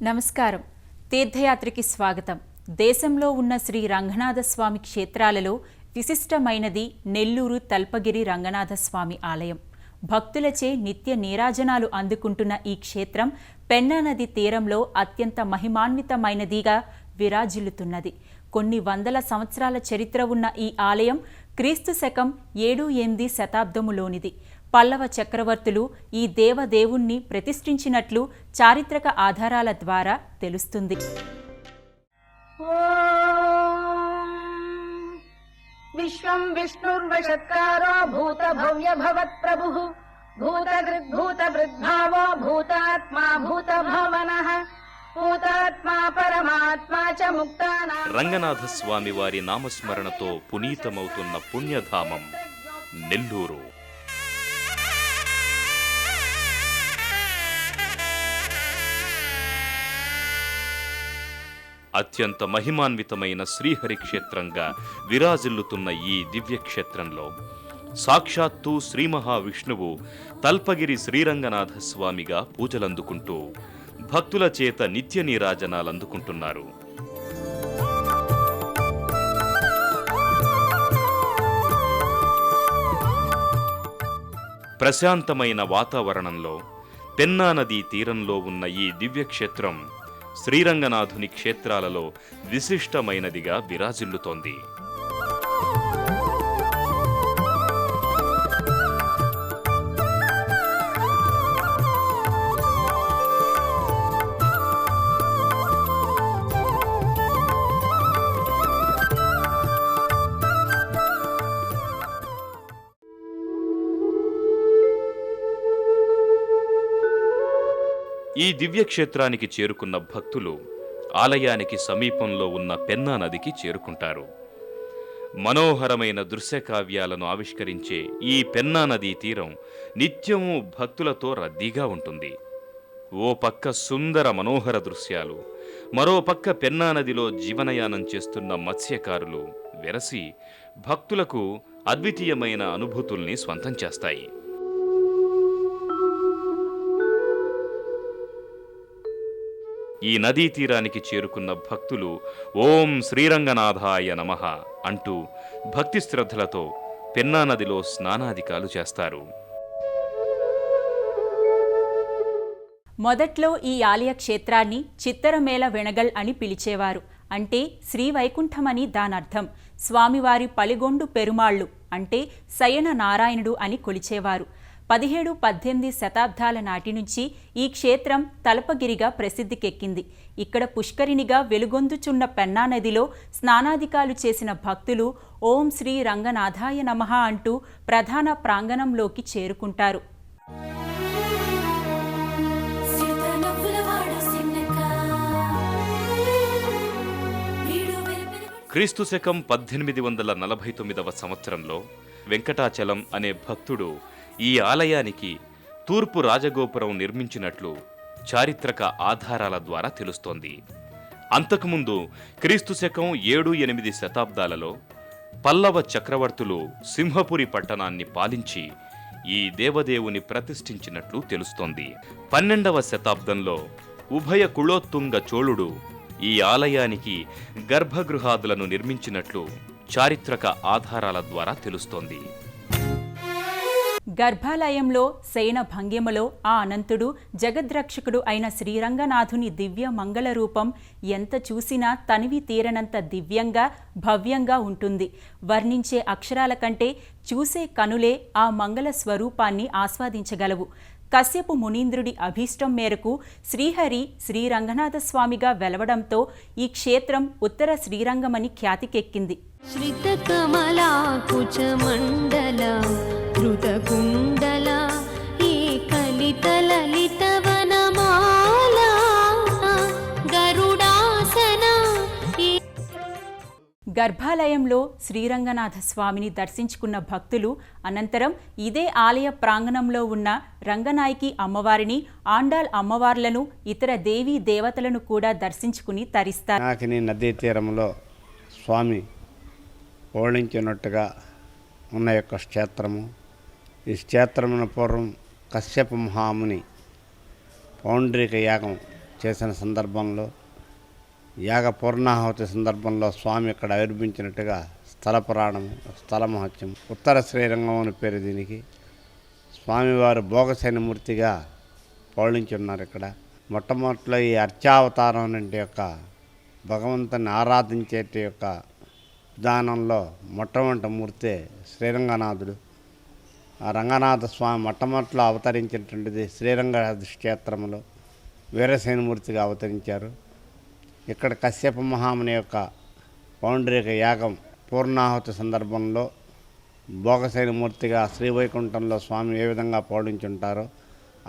నమస్కారం. తీర్థయాత్రకి స్వాగతం. దేశంలో ఉన్న శ్రీ రంగనాథస్వామి క్షేత్రాలలో విశిష్టమైనది నెల్లూరు తల్పగిరి రంగనాథస్వామి ఆలయం. భక్తులచే నిత్య నీరాజనాలు అందుకుంటున్న ఈ క్షేత్రం పెన్నా నది తీరంలో అత్యంత మహిమాన్వితమైనదిగా విరాజిల్లుతున్నది. కొన్ని వందల సంవత్సరాల చరిత్ర ఉన్న ఈ ఆలయం క్రీస్తు శకం 7-8 శతాబ్దములోనిది. పల్లవ చక్రవర్తులు ఈ దేవదేవుణ్ణి ప్రతిష్ఠించినట్లు చారిత్రక ఆధారాల ద్వారా తెలుస్తుంది. విశ్వం విష్ణుర్వషత్కారో భూత భవ్య భవత్ ప్రభుః భూతగృద్భూత వృద్భావో భూతాత్మా భూత భవనః భూతాత్మా పరమాత్మా చ ముక్తానాం. రంగనాథ స్వామి వారి నామస్మరణతో పునీతమవుతున్న పుణ్యధామం నెల్లూరు. అత్యంత మహిమాన్వితమైన శ్రీహరి క్షేత్రంగా విరాజిల్లుతున్న ఈ దివ్యక్షేత్రంలో సాక్షాత్తు శ్రీ మహావిష్ణువు తల్పగిరి శ్రీరంగనాథ స్వామిగా పూజలందుకుంటూ భక్తుల చేత నిత్య నీరాజనాలందుకుంటున్నారు. ప్రశాంతమైన వాతావరణంలో పెన్నా నదీ తీరంలో ఉన్న ఈ దివ్యక్షేత్రం శ్రీరంగనాథుని క్షేత్రాలలో విశిష్టమైనదిగా విరాజిల్లుతోంది. ఈ దివ్యక్షేత్రానికి చేరుకున్న భక్తులు ఆలయానికి సమీపంలో ఉన్న పెన్నా నదికి చేరుకుంటారు. మనోహరమైన దృశ్యకావ్యాలను ఆవిష్కరించే ఈ పెన్నా నదీ తీరం నిత్యము భక్తులతో రద్దీగా ఉంటుంది. ఓ పక్క సుందర మనోహర దృశ్యాలు, మరో పక్క పెన్నా నదిలో జీవనయానం చేస్తున్న మత్స్యకారులు వెరసి భక్తులకు అద్వితీయమైన అనుభూతుల్ని స్వంతం చేస్తాయి. ఈ నదీ తీరానికి చేరుకున్న భక్తులు ఓం శ్రీరంగనాథాయ నమః అంటూ భక్తి శ్రద్ధలతో పెన్నా నదిలో స్నానాధికాలు చేస్తారు. మొదట్లో ఈ ఆలయ క్షేత్రాన్ని చిత్తరమేళ వెణగల్ అని పిలిచేవారు. అంటే శ్రీవైకుంఠమని దానర్థం. స్వామివారి పలిగొండు పెరుమాళ్ళు అంటే శయన నారాయణుడు అని కొలిచేవారు. 17-18 శతాబ్దాల నాటి నుంచి ఈ క్షేత్రం తల్పగిరిగా ప్రసిద్ధికెక్కింది. ఇక్కడ పుష్కరిణిగా వెలుగొందుచున్న పెన్నా నదిలో స్నానాధికాలు చేసిన భక్తులు ఓం శ్రీ రంగనాథాయ నమః అంటూ ప్రధాన ప్రాంగణంలోకి చేరుకుంటారు. క్రీస్తు శకం 1849వ సంవత్సరంలో వెంకటాచలం అనే భక్తుడు ఈ ఆలయానికి తూర్పు రాజగోపురం నిర్మించినట్లు చారిత్రక ఆధారాల ద్వారా తెలుస్తోంది. అంతకుముందు క్రీస్తు శకం 7-8 శతాబ్దాలలో పల్లవ చక్రవర్తులు సింహపురి పట్టణాన్ని పాలించి ఈ దేవదేవుని ప్రతిష్ఠించినట్లు తెలుస్తోంది. 12వ శతాబ్దంలో ఉభయ కుళోత్తుంగ చోళుడు ఈ ఆలయానికి గర్భగృహాదులను నిర్మించినట్లు చారిత్రక ఆధారాల ద్వారా తెలుస్తోంది. గర్భాలయంలో శయన భంగిమలో ఆ అనంతుడు జగద్రక్షకుడు అయిన శ్రీరంగనాథుని దివ్య మంగళ రూపం ఎంత చూసినా తనివి తీరనంత దివ్యంగా భవ్యంగా ఉంటుంది. వర్ణించే అక్షరాల కంటే చూసే కనులే ఆ మంగళ స్వరూపాన్ని ఆస్వాదించగలవు. కశ్యపు మునీంద్రుడి అభీష్టం మేరకు శ్రీహరి శ్రీరంగనాథస్వామిగా వెలవడంతో ఈ క్షేత్రం ఉత్తర శ్రీరంగమని ఖ్యాతికెక్కింది. శ్రితకమలాకుచమండల ధృతకుండల ఈ కలితలలితవనమాల గరుడాసన. గర్భాలయంలో శ్రీరంగనాథ స్వామిని దర్శించుకున్న భక్తులు అనంతరం ఇదే ఆలయ ప్రాంగణంలో ఉన్న రంగనాయకి అమ్మవారిని, ఆండాల్ అమ్మవార్లను, ఇతర దేవీ దేవతలను కూడా దర్శించుకుని తరిస్తారు. నాకిని నదీ తీరంలో స్వామి ఓడించినట్టుగా ఉన్న యొక్క క్షేత్రము. ఈ క్షేత్రమున పూర్వం కశ్యప మహాముని పౌండ్రిక యాగం చేసిన సందర్భంలో యాగ పూర్ణాహుతి సందర్భంలో స్వామి ఇక్కడ ఆవిర్భించినట్టుగా స్థల పురాణము, స్థల మహత్యం. ఉత్తర శ్రీరంగం అని పేరు దీనికి. స్వామివారు భోగశయనమూర్తిగా పౌళించి ఉన్నారు ఇక్కడ. మొట్టమొదటిలో ఈ అర్చావతారం అంటే యొక్క భగవంతుని ఆరాధించేటి యొక్క విధానంలో మొట్టమొదటి మూర్తే శ్రీరంగనాథుడు. ఆ రంగనాథ స్వామి మొట్టమొదటిలో అవతరించినటువంటిది శ్రీరంగ క్షేత్రంలో వీరసేనమూర్తిగా అవతరించారు. ఇక్కడ కశ్యప మహాముని యొక్క పౌండ్రిక యాగం పూర్ణాహుతి సందర్భంలో భోగశయనమూర్తిగా శ్రీవైకుంఠంలో స్వామి ఏ విధంగా పౌళించుంటారో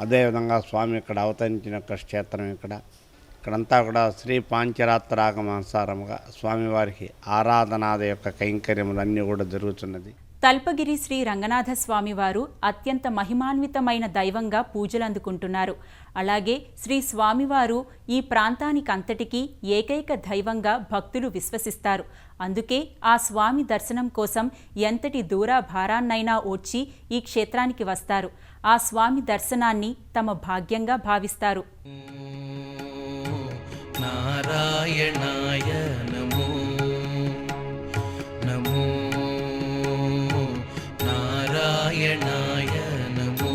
అదేవిధంగా స్వామి ఇక్కడ అవతరించిన యొక్క క్షేత్రం ఇక్కడంతా కూడా శ్రీ పాంచరాత్రాగమానుసారముగా స్వామివారికి ఆరాధనాద యొక్క కైంకర్యములన్నీ కూడా జరుగుతున్నది. తల్పగిరి శ్రీ రంగనాథ స్వామివారు అత్యంత మహిమాన్వితమైన దైవంగా పూజలందుకుంటున్నారు. అలాగే శ్రీ స్వామివారు ఈ ప్రాంతానికంతటికీ ఏకైక దైవంగా భక్తులు విశ్వసిస్తారు. అందుకే ఆ స్వామి దర్శనం కోసం ఎంతటి దూర భారాన్నైనా ఓడ్చి ఈ క్షేత్రానికి వస్తారు. ఆ స్వామి దర్శనాన్ని తమ భాగ్యంగా భావిస్తారు. నారాయణాయ నమో నమో నారాయణాయ నమో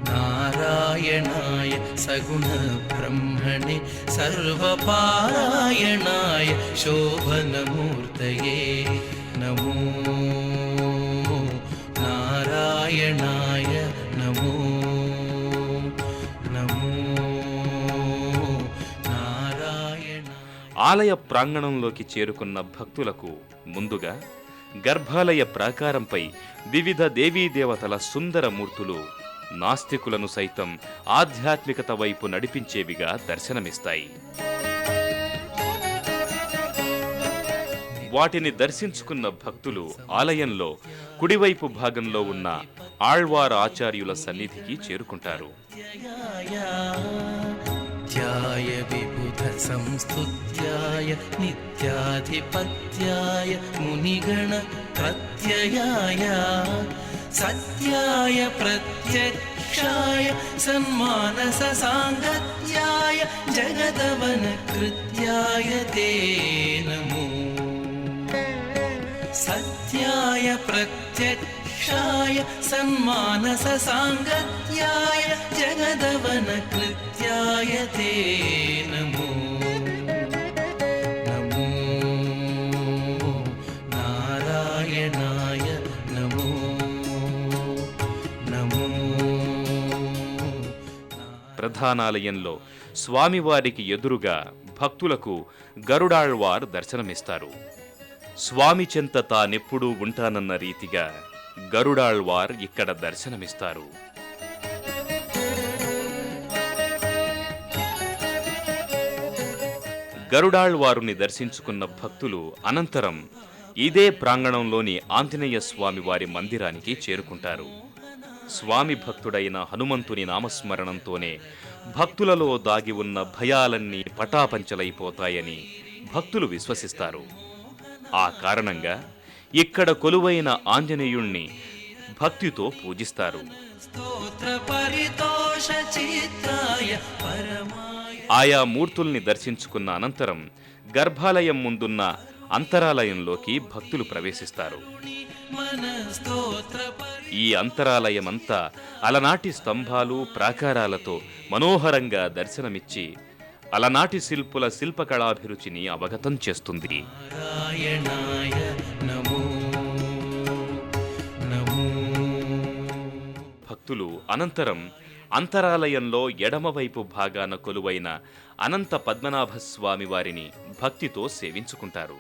నారాయణాయ సగుణ బ్రహ్మణే సర్వపారాయణాయ శోభనమూర్తయే నమో నారాయణాయ నమో ఆలయ ప్రాంగణంలోకి చేరుకున్న భక్తులకు ముందుగా గర్భాలయ ప్రాకారంపై వివిధ దేవీదేవతల సుందర మూర్తులు నాస్తికులను సైతం ఆధ్యాత్మికత వైపు నడిపించేవిగా దర్శనమిస్తాయి. వాటిని దర్శించుకున్న భక్తులు ఆలయంలో కుడివైపు భాగంలో ఉన్న ఆళ్వార్ ఆచార్యుల సన్నిధికి చేరుకుంటారు. ధ్యాయ విబుధ సంస్తుత్యాయ నిత్యాధిపత్యాయ మునిగణ ప్రత్యయాయ సత్యాయ ప్రత్యక్షాయ సన్మానస సాంగత్యాయ జగదవన కృత్యాయ తే నమో సత్యాయ ప్రత్యక్షాయ సన్మానస సాంగత్యాయ జగదవన కృత్యాయ తే నమో నమో నారాయణాయ నమో నమో. ప్రధానాలయంలో స్వామివారికి ఎదురుగా భక్తులకు గరుడాళ్వార్ దర్శనమిస్తారు. స్వామి చెంత తానెప్పుడూ ఉంటానన్న రీతిగా గరుడాళ్వార్ ఇక్కడ దర్శనమిస్తారు. గరుడాళ్వారుని దర్శించుకున్న భక్తులు అనంతరం ఇదే ప్రాంగణంలోని ఆంజనేయ స్వామి వారి మందిరానికి చేరుకుంటారు. స్వామి భక్తుడైన హనుమంతుని నామస్మరణంతోనే భక్తులలో దాగి ఉన్న భయాలన్నీ పటాపంచలైపోతాయని భక్తులు విశ్వసిస్తారు. ఆ కారణంగా ఇక్కడ కొలువైన ఆంజనేయుణ్ణి భక్తితో పూజిస్తారు. ఆయా మూర్తుల్ని దర్శించుకున్న అనంతరం గర్భాలయం ముందున్న అంతరాలయంలోకి భక్తులు ప్రవేశిస్తారు. ఈ అంతరాలయమంతా అలనాటి స్తంభాలు ప్రాకారాలతో మనోహరంగా దర్శనమిచ్చి అలనాటి శిల్పుల శిల్పకళాభిరుచిని అవగతం చేస్తుంది. భక్తులు అనంతరం అంతరాలయంలో ఎడమవైపు భాగాన కొలువైన అనంత పద్మనాభస్వామి వారిని భక్తితో సేవించుకుంటారు.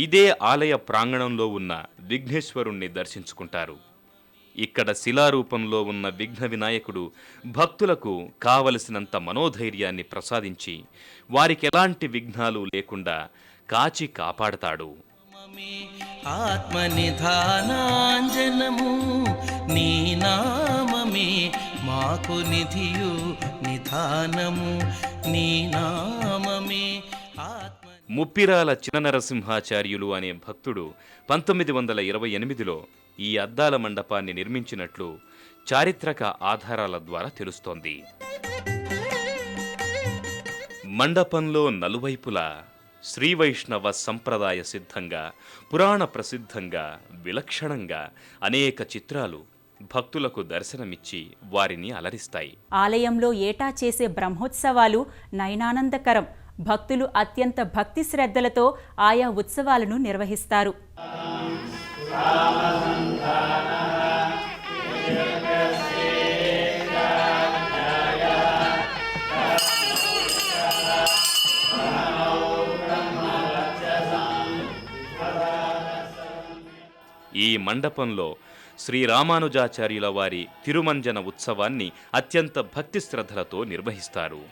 ఇదే ఆలయ ప్రాంగణంలో ఉన్న విఘ్నేశ్వరుణ్ణి దర్శించుకుంటారు. ఇక్కడ శిలారూపంలో ఉన్న విఘ్న వినాయకుడు భక్తులకు కావలసినంత మనోధైర్యాన్ని ప్రసాదించి వారికి ఎలాంటి విఘ్నాలు లేకుండా కాచి కాపాడతాడు. ఆత్మనిధానాంజనము నీ నామమే మాకు నిధియు నిధానము నీ నామమే ఆత్మ. ముప్పిరాల చిన్న నరసింహాచార్యులు అనే భక్తుడు 1928లో ఈ అద్దాల మండపాన్ని నిర్మించినట్లు చారిత్రక ఆధారాల ద్వారా తెలుస్తోంది. మండపంలో నలువైపులా శ్రీవైష్ణవ సంప్రదాయ సిద్ధంగా, పురాణ ప్రసిద్ధంగా, విలక్షణంగా అనేక చిత్రాలు భక్తులకు దర్శనమిచ్చి వారిని అలరిస్తాయి. ఆలయంలో ఏటా చేసే బ్రహ్మోత్సవాలు నయనానందకరం. భక్తులు అత్యంత భక్తి శ్రద్ధలతో ఆయా ఉత్సవాలను నిర్వహిస్తారు. ఈ మండపంలో శ్రీరామానుజాచార్యుల వారి తిరుమంజన ఉత్సవాన్ని అత్యంత భక్తి శ్రద్ధలతో నిర్వహిస్తారు.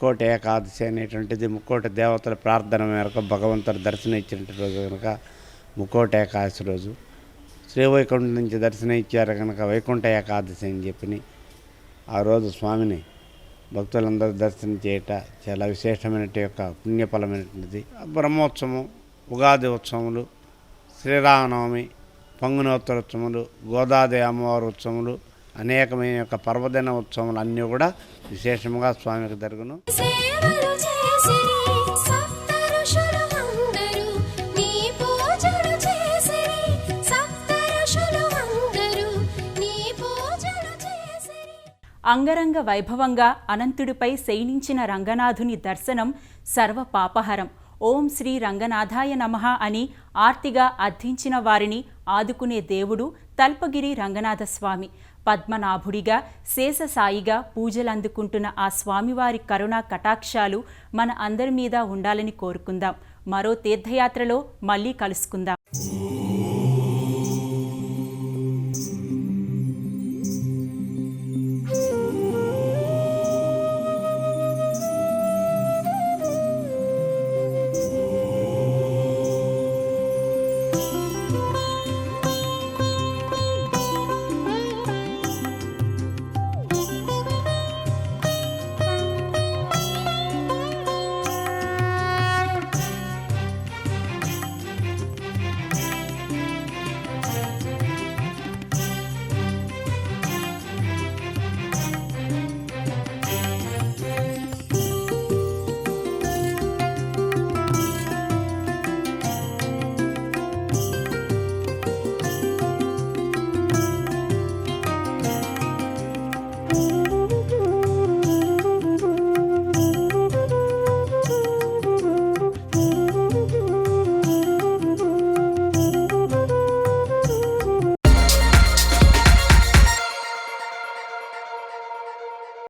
ముక్కోటి ఏకాదశి అనేటువంటిది ముక్కోటి దేవతల ప్రార్థన మేరకు భగవంతుడు దర్శనం ఇచ్చిన రోజు కనుక ముక్కోటి ఏకాదశి రోజు. శ్రీవైకుంఠం నుంచి దర్శనం ఇచ్చారు కనుక వైకుంఠ ఏకాదశి అని చెప్పి ఆ రోజు స్వామిని భక్తులందరూ దర్శనం చేయట చాలా విశేషమైన యొక్క పుణ్యఫలమైనటువంటిది. బ్రహ్మోత్సవం, ఉగాది ఉత్సవములు, శ్రీరామనవమి, పంగునోత్తరోత్సవములు, గోదాదేవి అమ్మవారి ఉత్సవములు, అనేకమైన యొక్క పర్వదిన ఉత్సవాలు అన్నీ కూడా విశేషంగా స్వామికి జరుగును. అంగరంగ వైభవంగా అనంతుడిపై శయనించిన రంగనాథుని దర్శనం సర్వ పాపహరం. ఓం శ్రీ రంగనాథాయ నమః అని ఆర్తిగా అర్థించిన వారిని ఆదుకునే దేవుడు తల్పగిరి రంగనాథస్వామి. పద్మనాభుడిగా, శేషసాయిగా పూజలందుకుంటున్న ఆ స్వామివారి కరుణా కటాక్షాలు మన అందరి మీద ఉండాలని కోరుకుందాం. మరో తీర్థయాత్రలో మళ్ళీ కలుసుకుందాం.